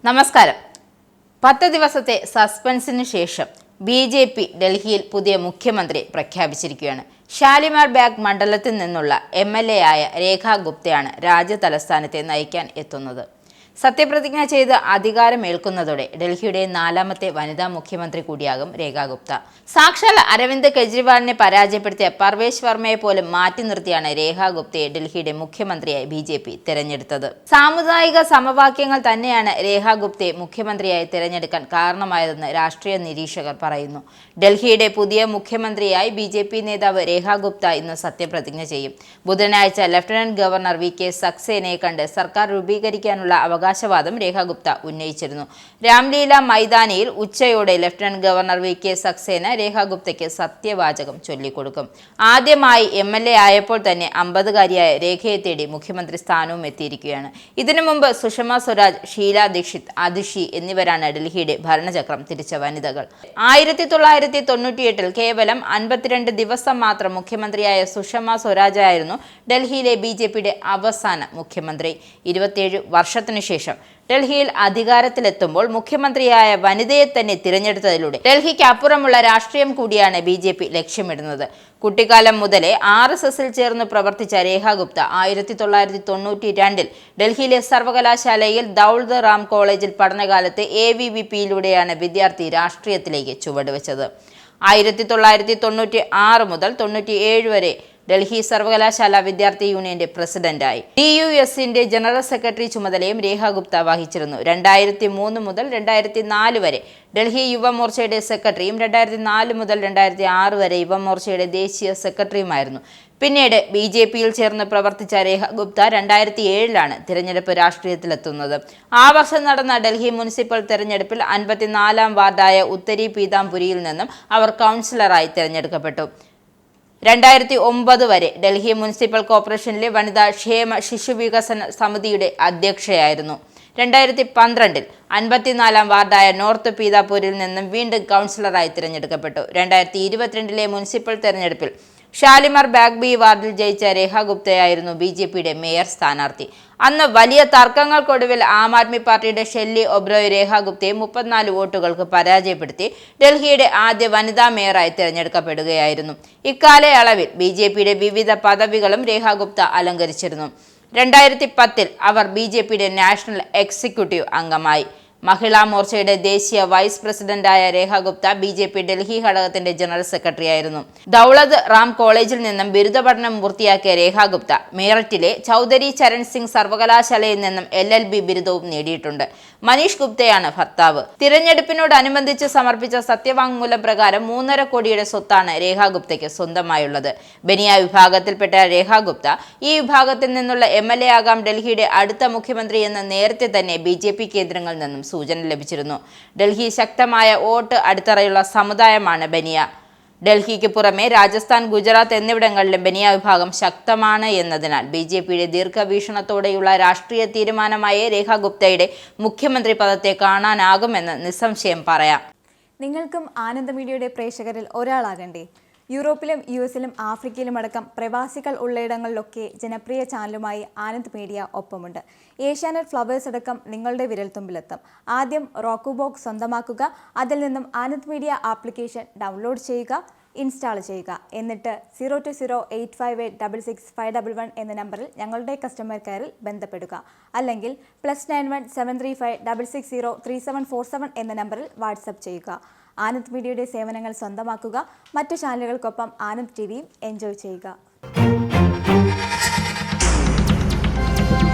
നമസ്കാരം. 10 ദിവസത്തെ സസ്പെൻസിന് ശേഷം BJP ഡൽഹിയിൽ പുതിയ മുഖ്യമന്ത്രി പ്രഖ്യാപിച്ചിരിക്കുകയാണ്. ഷാലിമാർ ബാഗ് മണ്ഡലത്തിൽ നിന്നുള്ള MLA ആയ രേഖ ഗുപ്തയാണ് രാജ്യ തലസ്ഥാനത്തെ നയിക്കാൻ എത്തുന്നത്. സത്യപ്രതിജ്ഞ ചെയ്ത് അധികാരമേൽക്കുന്നതോടെ ഡൽഹിയുടെ 4ാമത്തെ വനിതാ മുഖ്യമന്ത്രി കൂടിയാകും രേഖ ഗുപ്ത. സാക്ഷാൽ അരവിന്ദ് കെജ്രിവാളിനെ പരാജയപ്പെടുത്തിയ പർവേശ് വർമ്മയെ പോലും മാറ്റി നിർത്തിയാണ് രേഖ ഗുപ്തയെ ഡൽഹിയുടെ മുഖ്യമന്ത്രിയായി BJP തിരഞ്ഞെടുത്തത്. സാമുദായിക സമവാക്യങ്ങൾ തന്നെയാണ് രേഖ ഗുപ്തയെ മുഖ്യമന്ത്രിയായി തിരഞ്ഞെടുക്കാൻ കാരണമായതെന്ന് രാഷ്ട്രീയ നിരീക്ഷകർ പറയുന്നു. ഡൽഹിയുടെ പുതിയ മുഖ്യമന്ത്രിയായി BJP നേതാവ് രേഖ ഗുപ്ത ഇന്ന് സത്യപ്രതിജ്ഞ ചെയ്യും. ബുധനാഴ്ച ലഫ്റ്റനന്റ് ഗവർണർ VK സക്സേനയെ കണ്ട് സർക്കാർ രൂപീകരിക്കാനുള്ള അവകാശവാദം രേഖ ഗുപ്ത ഉന്നയിച്ചിരുന്നു. രാംലീല മൈതാനിയിൽ ഉച്ചയോടെ ലഫ്റ്റനന്റ് ഗവർണർ VK സക്സേന രേഖ ഗുപ്തയ്ക്ക് സത്യവാചകം ചൊല്ലിക്കൊടുക്കും. ആദ്യമായി MLA ആയപ്പോൾ തന്നെ 50കാരിയായ രേഖയെ തേടി മുഖ്യമന്ത്രി സ്ഥാനവും എത്തിയിരിക്കുകയാണ്. ഇതിനു മുമ്പ് സുഷമ സ്വരാജ്, ഷീല ദീക്ഷിത്, അതിഷി എന്നിവരാണ് ഡൽഹിയുടെ ഭരണചക്രം തിരിച്ച വനിതകൾ. 1998 കേവലം 52 ദിവസം മാത്രം മുഖ്യമന്ത്രിയായ സുഷമ സ്വരാജായിരുന്നു ഡൽഹിയിലെ BJPയുടെ അവസാന മുഖ്യമന്ത്രി. 27 വർഷത്തിനു ശേഷം ഡൽഹിയിൽ അധികാരത്തിലെത്തുമ്പോൾ മുഖ്യമന്ത്രിയായ വനിതയെ തന്നെ തിരഞ്ഞെടുത്തതിലൂടെ ഡൽഹിക്ക് അപ്പുറമുള്ള രാഷ്ട്രീയം കൂടിയാണ് BJP ലക്ഷ്യമിടുന്നത്. കുട്ടിക്കാലം മുതലേ RSSൽ ചേർന്ന് പ്രവർത്തിച്ച രേഖ ഗുപ്ത 1992 ഡൽഹിയിലെ സർവകലാശാലയിൽ ദൗളത് റാം കോളേജിൽ പഠനകാലത്ത് AVVPയിലൂടെയാണ് വിദ്യാർത്ഥി രാഷ്ട്രീയത്തിലേക്ക് ചുവടുവെച്ചത്. 1996 മുതൽ 97 വരെ ഡൽഹി സർവകലാശാല വിദ്യാർത്ഥി യൂണിയന്റെ പ്രസിഡന്റായി. DUSന്റെ ജനറൽ സെക്രട്ടറി ചുമതലയും രേഖ ഗുപ്ത വഹിച്ചിരുന്നു. 2003 മുതൽ 2004 വരെ ഡൽഹി യുവമോർച്ചയുടെ സെക്രട്ടറിയും 2004 മുതൽ 2006 വരെ യുവമോർച്ചയുടെ ദേശീയ സെക്രട്ടറിയുമായിരുന്നു. പിന്നീട് BJPയിൽ ചേർന്ന് പ്രവർത്തിച്ച രേഖ ഗുപ്ത 2007 തിരഞ്ഞെടുപ്പ് രാഷ്ട്രീയത്തിലെത്തുന്നത്. ആ വർഷം നടന്ന ഡൽഹി മുനിസിപ്പൽ തെരഞ്ഞെടുപ്പിൽ 54ാം വാർഡായ ഉത്തരി പീതാംപുരിയിൽ നിന്നും അവർ കൗൺസിലറായി തിരഞ്ഞെടുക്കപ്പെട്ടു. 2009 വരെ ഡൽഹി മുനിസിപ്പൽ കോർപ്പറേഷനിലെ വനിതാ ക്ഷേമ ശിശുവികസന സമിതിയുടെ അധ്യക്ഷയായിരുന്നു. 2012 54ാം വാർഡായ നോർത്ത് പീതാപൂരിൽ നിന്നും വീണ്ടും കൗൺസിലറായി തിരഞ്ഞെടുക്കപ്പെട്ടു. 2022 മുനിസിപ്പൽ തെരഞ്ഞെടുപ്പിൽ ഷാലിമാർ ബാഗ് B വാർഡിൽ ജയിച്ച രേഖ ഗുപ്തയായിരുന്നു BJPയുടെ മേയർ സ്ഥാനാർത്ഥി. അന്ന് വലിയ തർക്കങ്ങൾക്കൊടുവിൽ ആം ആദ്മി പാർട്ടിയുടെ ഷെല്ലി ഒബ്രോയ് രേഖ ഗുപ്തയെ 34 വോട്ടുകൾക്ക് പരാജയപ്പെടുത്തി ഡൽഹിയുടെ ആദ്യ വനിതാ മേയറായി തിരഞ്ഞെടുക്കപ്പെടുകയായിരുന്നു. ഇക്കാലയളവിൽ BJPയുടെ വിവിധ പദവികളും രേഖ ഗുപ്ത അലങ്കരിച്ചിരുന്നു. 2010 അവർ BJPയുടെ നാഷണൽ എക്സിക്യൂട്ടീവ് അംഗമായി. മഹിളാ മോർച്ചയുടെ ദേശീയ വൈസ് പ്രസിഡന്റായ രേഖ ഗുപ്ത BJP ഡൽഹി ഘടകത്തിന്റെ ജനറൽ സെക്രട്ടറിയായിരുന്നു. ദൗളത് റാം കോളേജിൽ നിന്നും ബിരുദ പഠനം പൂർത്തിയാക്കിയ രേഖ ഗുപ്ത മീററ്റിലെ ചൗധരി ചരൺ സിംഗ് സർവകലാശാലയിൽ നിന്നും LLB ബിരുദവും നേടിയിട്ടുണ്ട്. മനീഷ് ഗുപ്തയാണ് ഭർത്താവ്. തിരഞ്ഞെടുപ്പിനോടനുബന്ധിച്ച് സമർപ്പിച്ച സത്യവാങ്മൂലം പ്രകാരം 3.5 കോടിയുടെ സ്വത്താണ് രേഖ ഗുപ്തയ്ക്ക് സ്വന്തമായുള്ളത്. ബനിയ വിഭാഗത്തിൽപ്പെട്ട രേഖ ഗുപ്ത ഈ വിഭാഗത്തിൽ നിന്നുള്ള MLA ആകാം ഡൽഹിയുടെ അടുത്ത മുഖ്യമന്ത്രി എന്ന് നേരത്തെ തന്നെ BJP കേന്ദ്രങ്ങളിൽ നിന്നും സൂചന ലഭിച്ചിരുന്നു. ഡൽഹി ശക്തമായ വോട്ട് അടിത്തറയുള്ള സമുദായമാണ് ബനിയ. ഡൽഹിക്ക് പുറമെ രാജസ്ഥാൻ, ഗുജറാത്ത് എന്നിവിടങ്ങളിലും ബനിയ വിഭാഗം ശക്തമാണ് എന്നതിനാൽ BJPയുടെ ദീർഘവീക്ഷണത്തോടെയുള്ള രാഷ്ട്രീയ തീരുമാനമായ രേഖ ഗുപ്തയുടെ മുഖ്യമന്ത്രി പദത്തെ കാണാനാകുമെന്ന് നിസ്സംശയം പറയാം. നിങ്ങൾക്കും ആനന്ദ മീഡിയയുടെ പ്രേക്ഷകരിൽ ഒരാളാകണ്ടേ? യൂറോപ്പിലും US-ലും ആഫ്രിക്കയിലും അടക്കം പ്രവാസികൾ ഉള്ളയിടങ്ങളിലൊക്കെ ജനപ്രിയ ചാനലുമായി ആനന്ദ് മീഡിയ ഒപ്പമുണ്ട്. ഏഷ്യാനെറ്റ് ഫ്ലവേഴ്സ് അടക്കം നിങ്ങളുടെ വിരൽത്തുമ്പിലെത്തും. ആദ്യം റോക്കു ബോക്സ് സ്വന്തമാക്കുക. അതിൽ നിന്നും ആനന്ദ് മീഡിയ ആപ്ലിക്കേഷൻ ഡൗൺലോഡ് ചെയ്യുക, ഇൻസ്റ്റാൾ ചെയ്യുക. എന്നിട്ട് 02085866511 എന്ന നമ്പറിൽ ഞങ്ങളുടെ കസ്റ്റമർ കെയറിൽ ബന്ധപ്പെടുക. അല്ലെങ്കിൽ +91 735 660 3747 എന്ന നമ്പറിൽ വാട്സപ്പ് ചെയ്യുക. ആനന്ദ് മീഡിയയുടെ സേവനങ്ങൾ സ്വന്തമാക്കുക. മറ്റു ചാനലുകൾക്കൊപ്പം ആനന്ദ് TVയും എൻജോയ് ചെയ്യുക.